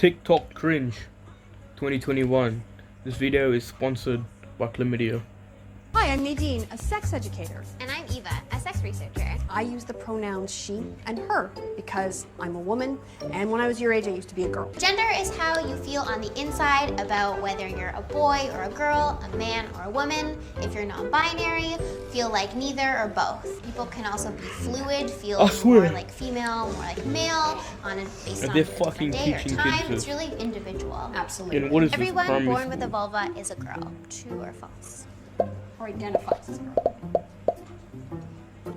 TikTok cringe 2021. This video is sponsored by Chlamydia. Hi, I'm Nadine, a sex educator. And I'm Eva, a sex researcher. I use the pronouns she and her because I'm a woman, and when I was your age, I used to be a girl. Gender is how you feel on the inside about whether you're a boy or a girl, a man or a woman. If you're non-binary, feel like neither or both. People can also be fluid, feel more like female, more like male, based on a different day or time. It's really individual. Absolutely. And what is Everyone this born with a vulva is a girl. True or false? Or identifies as a girl.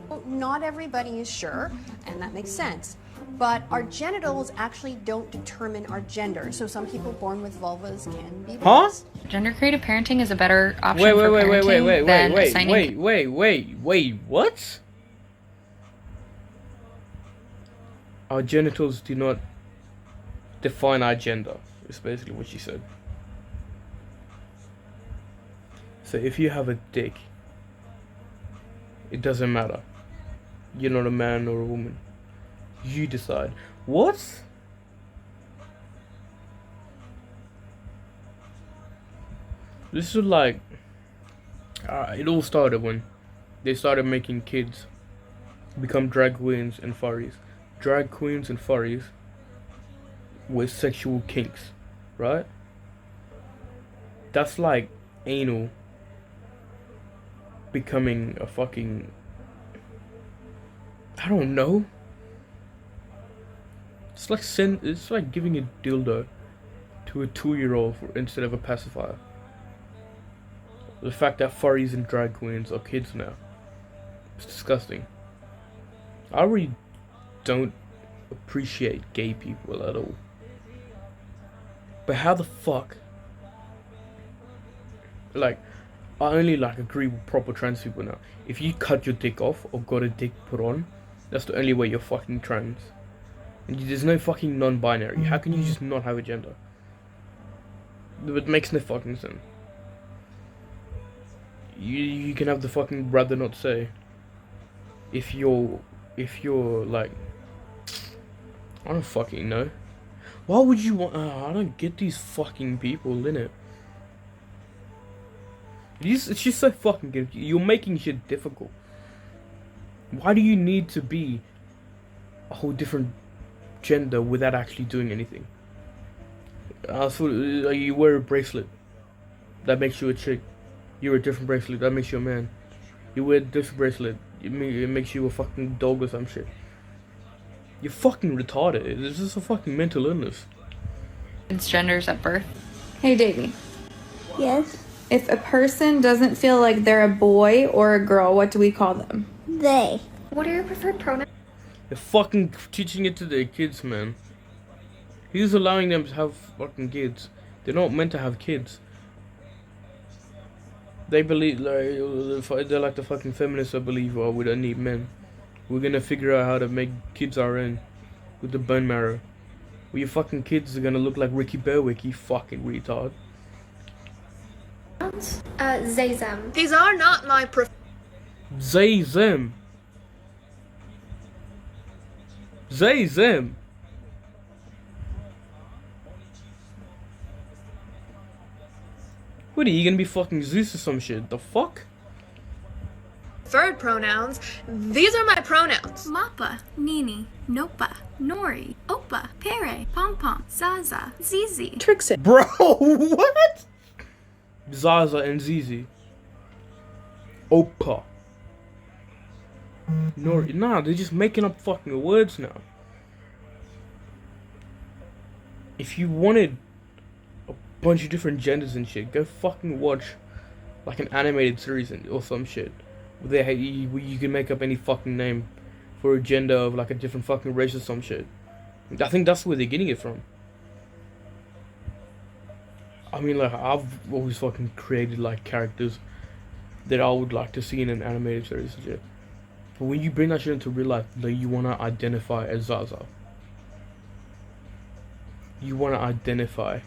Well, not everybody is sure, and that makes sense. But our genitals actually don't determine our gender. So some people born with vulvas can be boys. Gender creative parenting is a better option for parenting than assigning... Wait, what? Our genitals do not define our gender, is basically what she said. So if you have a dick, it doesn't matter. You're not a man or a woman. You decide. What? This is like... it all started when they started making kids become drag queens and furries. Drag queens and furries with sexual kinks, right? That's like anal becoming a fucking... I don't know. It's like giving a dildo to a 2-year-old instead of a pacifier. The fact that furries and drag queens are kids now. It's disgusting. I really don't appreciate gay people at all. But how the fuck? Like, I only agree with proper trans people now. If you cut your dick off or got a dick put on, that's the only way you're fucking trans. And there's no fucking non-binary. How can you just not have a gender? It makes no fucking sense. You can have the fucking rather not say. If you're like, I don't fucking know. Why would you want? I don't get these fucking people, innit? It's just so fucking good. You're making shit difficult. Why do you need to be a whole different gender without actually doing anything? I thought you wear a bracelet that makes you a chick. You wear a different bracelet that makes you a man. You wear a different bracelet, it makes you a fucking dog or some shit. You're fucking retarded. This is a fucking mental illness. It's genders at birth. Hey, Davey. Yes. If a person doesn't feel like they're a boy or a girl, what do we call them? They. What are your preferred pronouns? They're fucking teaching it to their kids, man. Who's allowing them to have fucking kids? They're not meant to have kids. They believe, they're like the fucking feminists that believe, oh, we don't need men. We're gonna figure out how to make kids our own with the bone marrow. Well, your fucking kids are gonna look like Ricky Berwick, you fucking retard. They, them. These are not my They, them. They, them. What are you gonna be fucking Zeus or some shit? The fuck? Preferred pronouns. These are my pronouns. Mappa, Nini, Nopa, Nori, Opa, Pere, Pom Pom, Zaza, Zizi. Trixie. Bro, what? Zaza and Zizi. Opa. Nori. Nah, they're just making up fucking words now. If you wanted a bunch of different genders and shit, go fucking watch like an animated series or some shit. Where you can make up any fucking name for a gender of like a different fucking race or some shit. I think that's where they're getting it from. I mean, like, I've always fucking created like characters that I would like to see in an animated series and shit. But when you bring that shit into real life, like, you wanna identify as Zaza. You wanna identify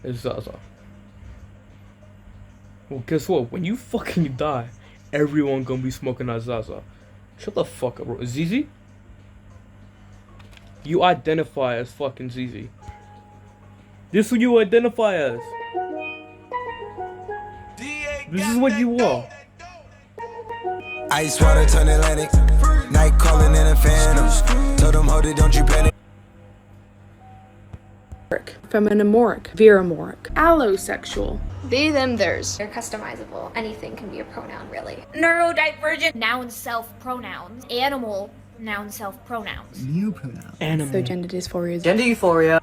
as Zaza. Well, guess what? When you fucking die, everyone gonna be smoking that Zaza. Shut the fuck up, bro. Zizi? You identify as fucking Zizi. This is who you identify as. This is what you are. Ice water turn Atlantic. Night calling in a phantom. Told them, hold it, don't you panic. Feminimoric, virimoric, allosexual. They, them, theirs. They're customizable. Anything can be a pronoun, really. Neurodivergent noun self pronouns. Animal noun self pronouns. New pronouns. Animal. So gender dysphoria. Gender euphoria.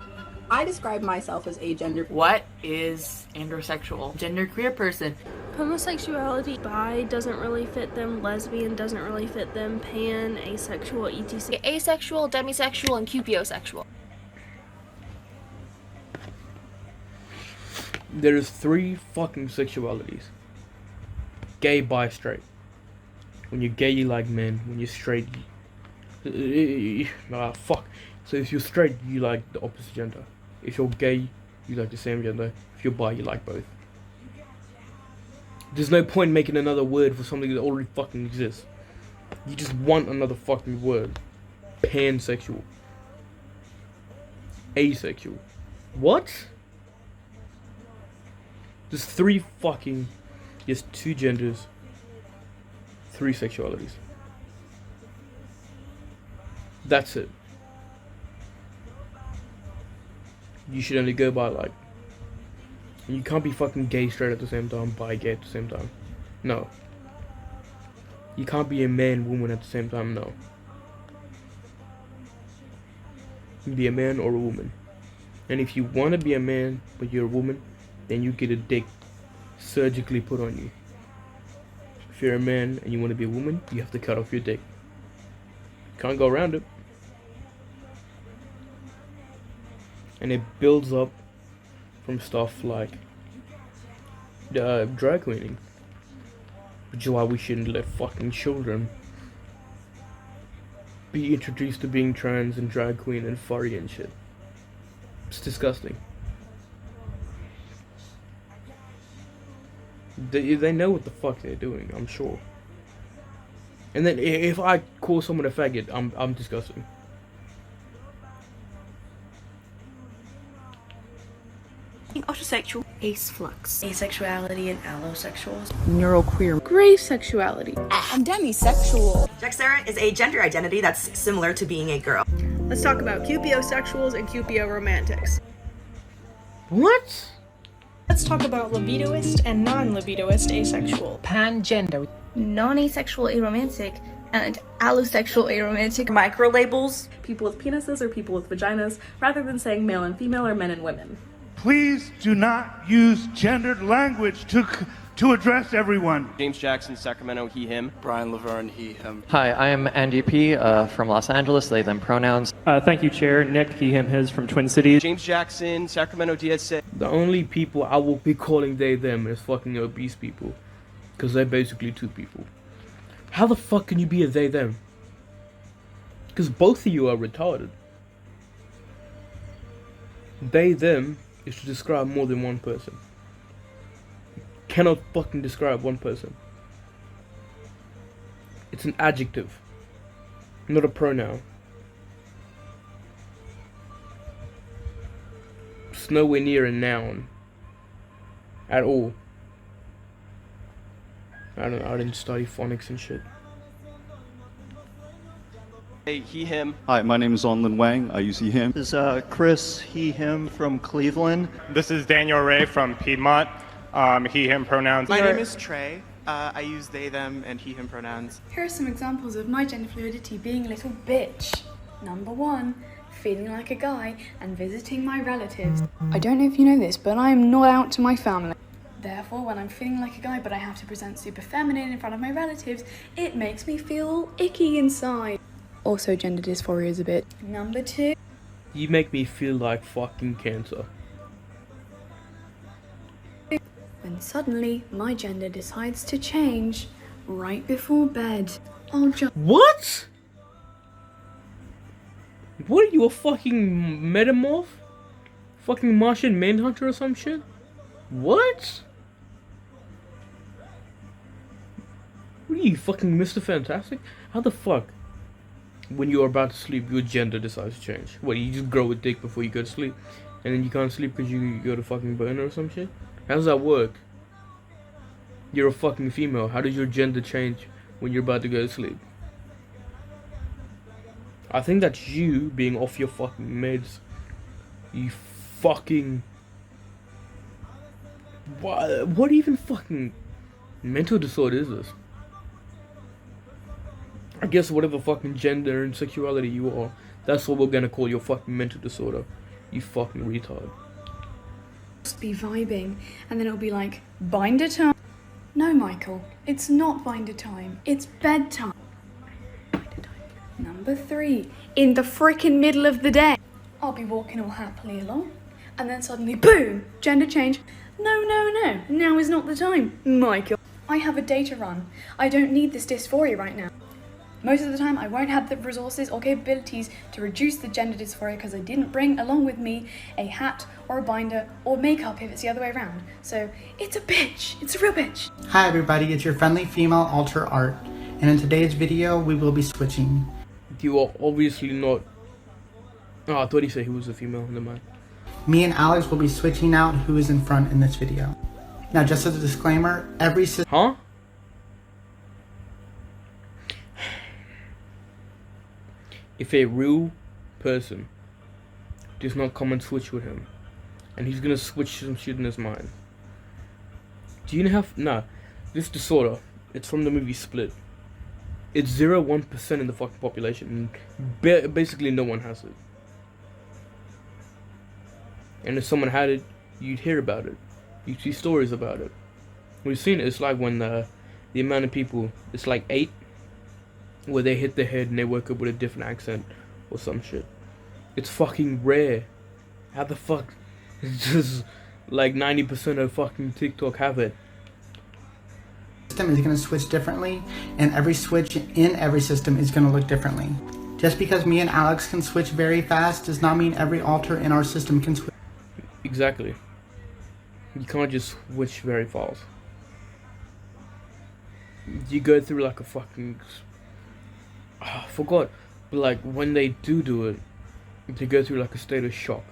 I describe myself as agender. What is androsexual? Gender queer person. Homosexuality, bi doesn't really fit them, lesbian doesn't really fit them, pan, asexual, etc. Asexual, demisexual, and cupiosexual. There's 3 fucking sexualities. Gay, bi, straight. When you're gay, you like men. When you're straight, fuck. So if you're straight, you like the opposite gender. If you're gay, you like the same gender. If you're bi, you like both. There's no point making another word for something that already fucking exists. You just want another fucking word. Pansexual. Asexual. What? There's 3 fucking... Yes, 2 genders. 3 sexualities. That's it. You should only go by like... You can't be fucking gay straight at the same time, bi gay at the same time. No. You can't be a man woman at the same time, no. You can be a man or a woman. And if you want to be a man but you're a woman, then you get a dick surgically put on you. If you're a man and you want to be a woman, you have to cut off your dick. Can't go around it. And it builds up from stuff like drag queening, which is why we shouldn't let fucking children be introduced to being trans and drag queen and furry and shit. It's disgusting. They know what the fuck they're doing, I'm sure. And then if I call someone a faggot, I'm disgusting. Autosexual, aseflux, asexuality and allosexuals, Neuroqueer. gray sexuality. I'm demisexual. Dexera is a gender identity that's similar to being a girl. Let's talk about cupiosexuals and cupioromantics. What? Let's talk about libidoist and non-libidoist asexual. Pangender. Non-asexual aromantic and allosexual aromantic. Micro-labels. People with penises or people with vaginas, rather than saying male and female or men and women. Please do not use gendered language to address everyone. James Jackson, Sacramento, he, him. Brian Laverne, he, him. Hi, I am Andy P. From Los Angeles, they, them pronouns. Thank you, Chair. Nick, he, him, his from Twin Cities. James Jackson, Sacramento, DSA. The only people I will be calling they, them is fucking obese people. Because they're basically 2 people. How the fuck can you be a they, them? Because both of you are retarded. They, them is to describe more than one person. You cannot fucking describe one person. It's an adjective, not a pronoun. It's nowhere near a noun at all. I didn't study phonics and shit. Hey, he, him. Hi, my name is Onlin Wang. I use he, him. This is Chris, he, him from Cleveland. This is Daniel Ray from Piedmont. He, him pronouns. My name is Trey. I use they, them, and he, him pronouns. Here are some examples of my gender fluidity being a little bitch. Number 1, feeling like a guy and visiting my relatives. I don't know if you know this, but I am not out to my family. Therefore, when I'm feeling like a guy but I have to present super feminine in front of my relatives, it makes me feel icky inside. Also, gender dysphoria is a bit. Number 2. You make me feel like fucking cancer. When suddenly my gender decides to change right before bed. I'll just. What? What are you, a fucking metamorph? Fucking Martian Manhunter or some shit? What? What are you, fucking Mr. Fantastic? How the fuck? When you are about to sleep, your gender decides to change. What, you just grow a dick before you go to sleep? and then you can't sleep because you got a fucking boner or some shit? How does that work? You're a fucking female. How does your gender change when you're about to go to sleep? I think that's you being off your fucking meds. You fucking... What even fucking mental disorder is this? I guess whatever fucking gender and sexuality you are, that's what we're gonna call your fucking mental disorder. You fucking retard. Just be vibing, and then it'll be like, binder time. No, Michael, it's not binder time. It's bedtime. Binder time. Number 3, in the frickin' middle of the day. I'll be walking all happily along, and then suddenly, boom, gender change. No, now is not the time, Michael. I have a day to run. I don't need this dysphoria right now. Most of the time, I won't have the resources or capabilities to reduce the gender dysphoria because I didn't bring along with me a hat or a binder or makeup if it's the other way around. So, it's a bitch. It's a real bitch. Hi everybody, it's your friendly female alter art. And in today's video, we will be switching. You are obviously not... Oh, I thought he said he was a female, never mind. Me and Alex will be switching out who is in front in this video. Now, just as a disclaimer, every system... Huh? If a real person does not come and switch with him, and he's gonna switch some shit in his mind. Do you know how... Nah, this disorder, it's from the movie Split. It's 0.1% in the fucking population, and basically no one has it. And if someone had it, you'd hear about it. You'd see stories about it. We've seen it. It's like when the amount of people, it's like 8, where they hit their head and they wake up with a different accent or some shit. It's fucking rare. How the fuck? It's just like 90% of fucking TikTok have it. System is going to switch differently, and every switch in every system is going to look differently. Just because me and Alex can switch very fast does not mean every alter in our system can switch. Exactly. You can't just switch very fast. You go through like a fucking... I forgot. But like when they do it, they go through like a state of shock.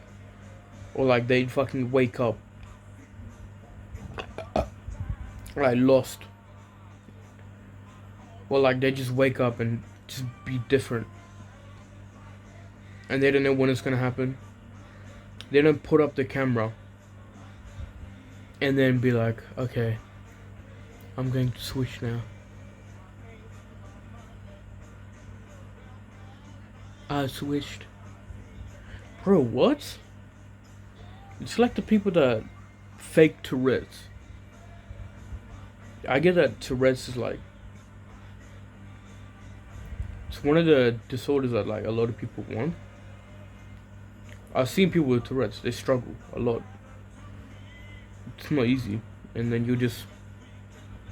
Or like they fucking wake up. Like lost. Or like they just wake up and just be different. And they don't know when it's gonna happen. They don't put up the camera and then be like, okay, I'm going to switch now. I switched. Bro, what? It's like the people that fake Tourette's. I get that Tourette's is like, it's one of the disorders that like a lot of people want. I've seen people with Tourette's, they struggle a lot. It's not easy. And then you just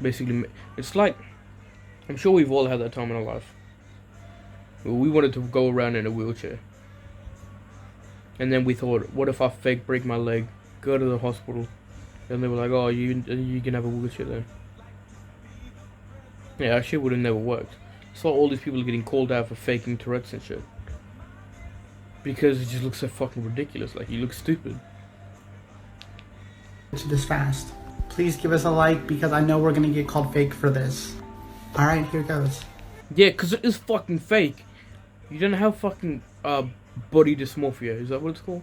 basically... It's like... I'm sure we've all had that time in our life. We wanted to go around in a wheelchair. And then we thought, what if I fake break my leg, go to the hospital, and they were like, oh, you can have a wheelchair then. Yeah, that shit would have never worked. So all these people are getting called out for faking Tourette's and shit. Because it just looks so fucking ridiculous, like you look stupid. This fast. Please give us a like because I know we're gonna get called fake for this. Alright, here goes. Yeah, because it is fucking fake. You don't have fucking body dysmorphia, is that what it's called?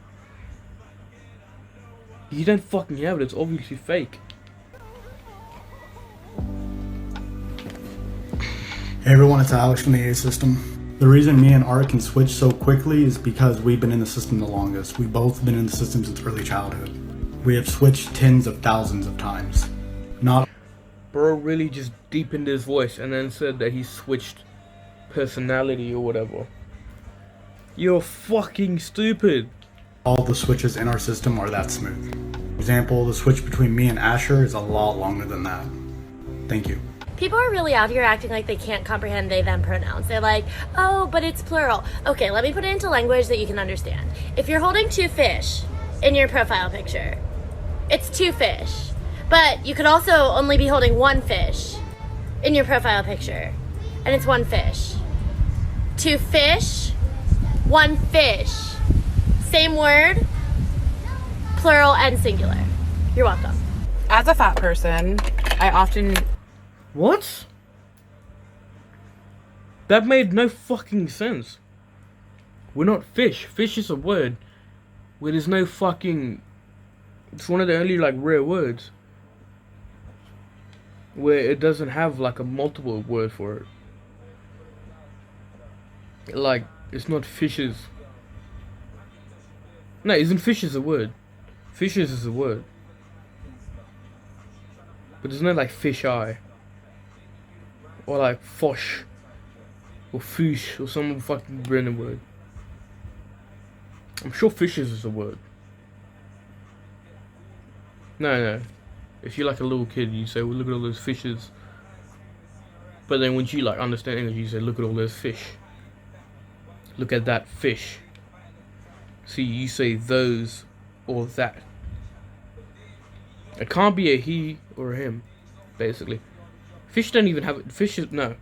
You don't fucking have it, it's obviously fake. Hey everyone, it's Alex from the A system. The reason me and Art can switch so quickly is because we've been in the system the longest. We've both been in the system since early childhood. We have switched tens of thousands of times. Not... Bro really just deepened his voice and then said that he switched personality or whatever. You're fucking stupid. All the switches in our system are that smooth. For example, the switch between me and Asher is a lot longer than that. Thank you. People are really out here acting like they can't comprehend they them pronouns. They're like, oh, but it's plural. Okay, let me put it into language that you can understand. If you're holding 2 fish in your profile picture, it's 2 fish. But you could also only be holding 1 fish in your profile picture, and it's 1 fish. 2 fish, 1 fish. Same word, plural and singular. You're welcome. As a fat person, I often... What? That made no fucking sense. We're not fish. Fish is a word where there's no fucking... It's one of the only like rare words where it doesn't have like a multiple word for it. Like, it's not fishes. No, isn't fishes a word? Fishes is a word. But there's no like fish eye. Or like fosh. Or fish. Or some fucking random word. I'm sure fishes is a word. No. If you're like a little kid, you say, well, look at all those fishes. But then once you like understand English, you say, look at all those fish. Look at that fish. See, you say those or that. It can't be a he or a him, basically. Fish don't even have... Fish is... No.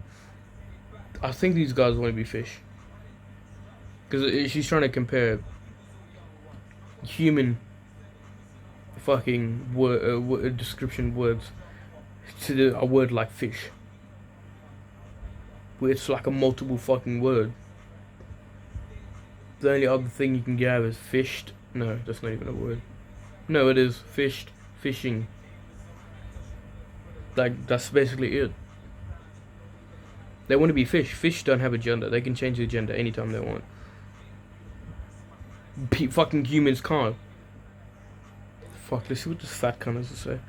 I think these guys want to be fish. Because she's trying to compare human fucking word, description words to a word like fish. Where it's like a multiple fucking word. The only other thing you can get is fished. No, that's not even a word. No, it is fished, fishing. Like, that's basically it. They want to be fish. Fish don't have a gender. They can change their gender anytime they want. Fucking humans can't. Fuck, let's see what this fat cunt has to say.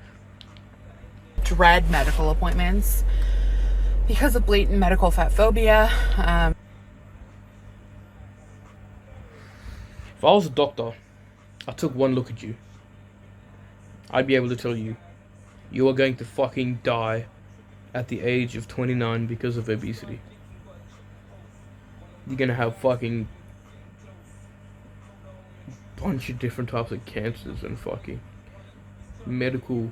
Dread medical appointments because of blatant medical fat phobia. If I was a doctor, I took one look at you, I'd be able to tell you, you are going to fucking die at the age of 29 because of obesity. You're gonna have fucking bunch of different types of cancers and fucking medical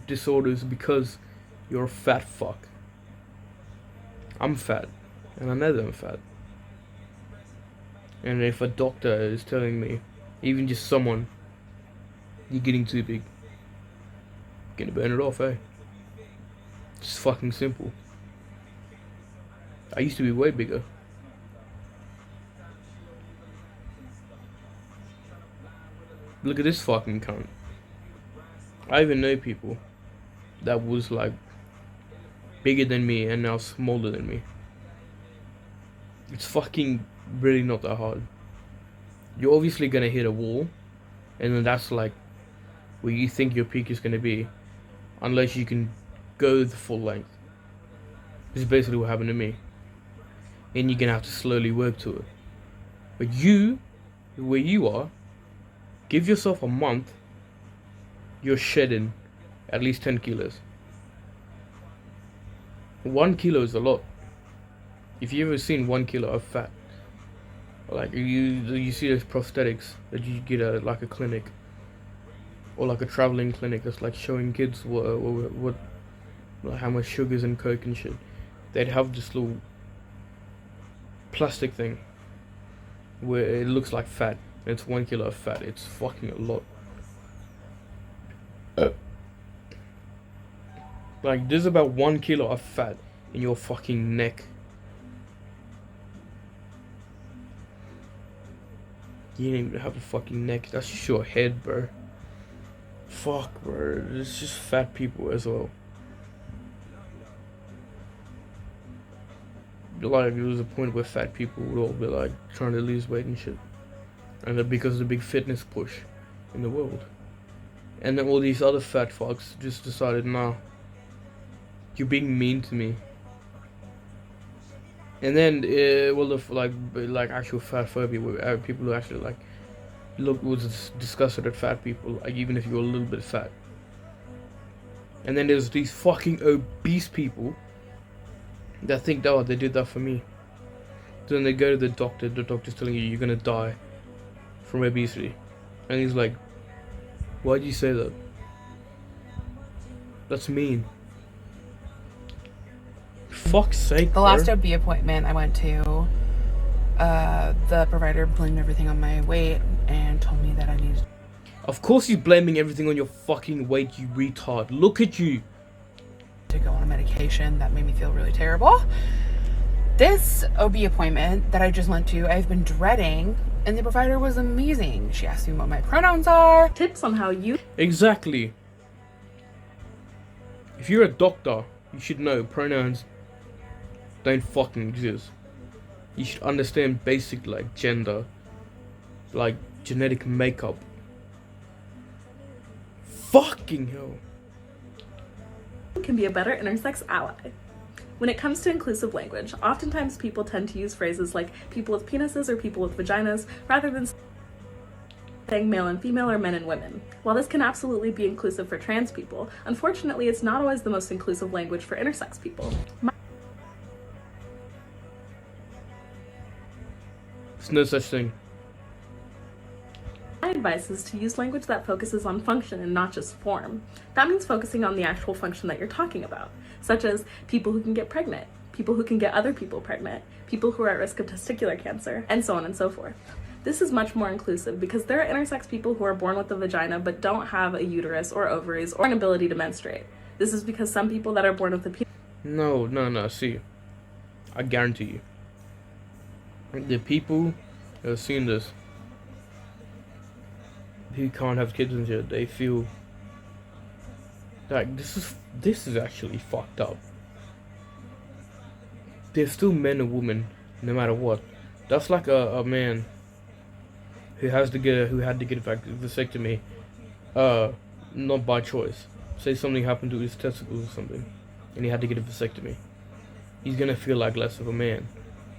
disorders because you're a fat fuck. I'm fat, and I know that I'm fat. And if a doctor is telling me, even just someone, you're getting too big, gonna burn it off, eh? It's fucking simple. I used to be way bigger. Look at this fucking cunt. I even know people that was like bigger than me and now smaller than me. It's fucking really not that hard. You're obviously gonna hit a wall, and then that's like where you think your peak is gonna be, unless you can go the full length. This is basically what happened to me. And you're gonna have to slowly work to it. But you, where you are, give yourself a month, you're shedding at least 10 kilos. 1 kilo is a lot. If you've ever seen 1 kilo of fat, like you see those prosthetics that you get at like a clinic, or like a traveling clinic that's like showing kids what like how much sugars and coke and shit. They'd have this little plastic thing where it looks like fat. It's 1 kilo of fat. It's fucking a lot. Like, there's about 1 kilo of fat in your fucking neck. You didn't even have a fucking neck. That's just your head, bro. Fuck, bro. It's just fat people as well. Like, there was a point where fat people would all be like trying to lose weight and shit. And then because of the big fitness push in the world. And then all these other fat fucks just decided, nah, you're being mean to me. And then, well, the like actual fat phobia, where people who actually like was disgusted at fat people, like even if you're a little bit fat. And then there's these fucking obese people that think, oh, they did that for me. Then they go to the doctor's telling you you're gonna die from obesity. And he's like, why'd you say that? That's mean. Fuck's sake, The last OB appointment I went to, the provider blamed everything on my weight and told me that I needed Of course you're blaming everything on your fucking weight, you retard. Look at you. To go on a medication that made me feel really terrible. This OB appointment that I just went to, I've been dreading, and the provider was amazing. She asked me what my pronouns are. Tips on how you... Exactly. If you're a doctor, you should know pronouns don't fucking exist. You should understand basic, like, gender, like, genetic makeup. Fucking hell. Can be a better intersex ally. When it comes to inclusive language, oftentimes people tend to use phrases like people with penises or people with vaginas rather than saying male and female or men and women. While this can absolutely be inclusive for trans people, unfortunately it's not always the most inclusive language for intersex people. There's no such thing. My advice is to use language that focuses on function and not just form. That means focusing on the actual function that you're talking about, such as people who can get pregnant, people who can get other people pregnant, people who are at risk of testicular cancer, and so on and so forth. This is much more inclusive because there are intersex people who are born with a vagina but don't have a uterus or ovaries or an ability to menstruate. This is because some people that are born with a penis... No, see. I guarantee you. The people who have seen this, who can't have kids and shit, they feel like this is actually fucked up. They're still men and women, no matter what. That's like a man who had to get a vasectomy, not by choice. Say something happened to his testicles or something, and he had to get a vasectomy. He's gonna feel like less of a man,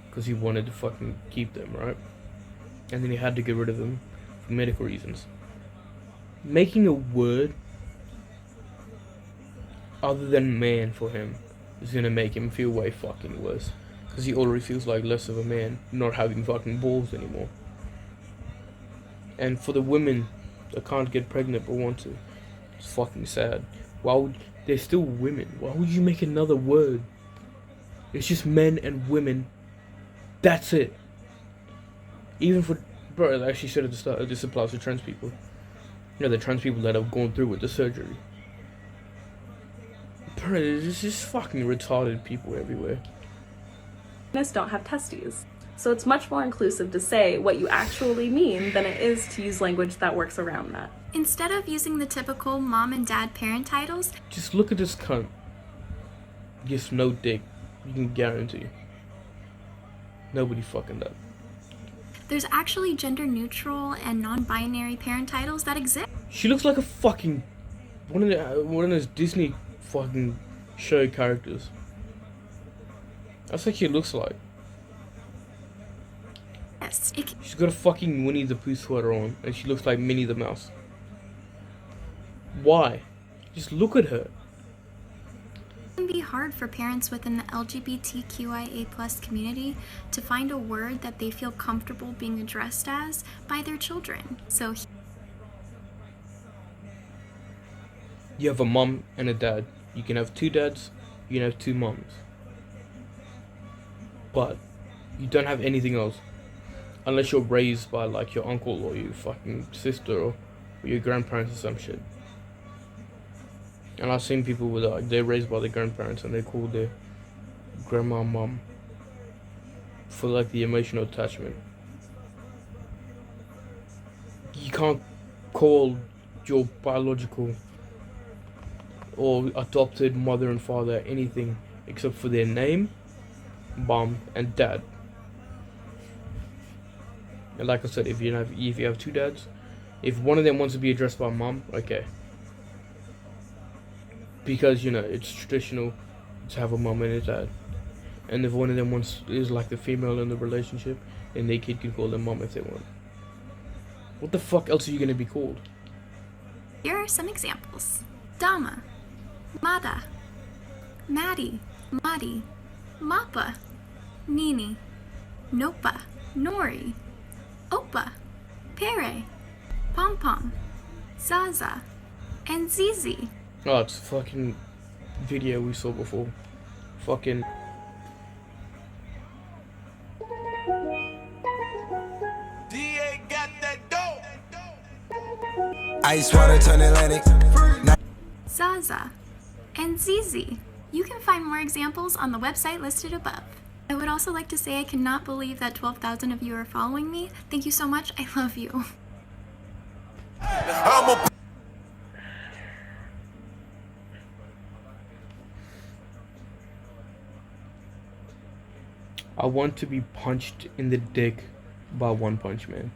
because he wanted to fucking keep them, right? And then he had to get rid of them for medical reasons. Making a word other than man for him is gonna make him feel way fucking worse, because he already feels like less of a man, not having fucking balls anymore. And for the women that can't get pregnant but want to, it's fucking sad. They're still women. Why would you make another word? It's just men and women. That's it. Even for, bro, I actually said at the start, this applies to trans people. You know, the trans people that have gone through with the surgery. Bro, there's just fucking retarded people everywhere. Don't have testes. So it's much more inclusive to say what you actually mean than it is to use language that works around that. Instead of using the typical mom and dad parent titles, just look at this cunt. Gets no dick. You can guarantee. Nobody fucking does. There's actually gender neutral and non-binary parent titles that exist. She looks like a fucking one of those Disney fucking show characters. That's what she looks like. Yes, she's got a fucking Winnie the Pooh sweater on, and she looks like Minnie the Mouse. Why? Just look at her. It can be hard for parents within the LGBTQIA+ community to find a word that they feel comfortable being addressed as by their children. So you have a mom and a dad. You can have two dads, you can have two moms. But you don't have anything else. Unless you're raised by like your uncle or your fucking sister or your grandparents or some shit. And I've seen people with like, they're raised by their grandparents and they call their grandma mom for like the emotional attachment. You can't call your biological or adopted mother and father anything except for their name, mom and dad. And like I said, if you have two dads, if one of them wants to be addressed by mom, okay. Because, you know, it's traditional to have a mom and a dad. And if one of them is like the female in the relationship, then their kid can call them mom if they want. What the fuck else are you going to be called? Here are some examples. Dama, Mada, Maddie, Madi, Mappa, Nini, Nopa, Nori, Opa, Pere, Pom Pom, Zaza, and Zizi. Oh, it's a fucking video we saw before. Fucking. Ice water turn Atlantic. Zaza, and Zizi. You can find more examples on the website listed above. I would also like to say I cannot believe that 12,000 of you are following me. Thank you so much. I love you. I want to be punched in the dick by One Punch Man.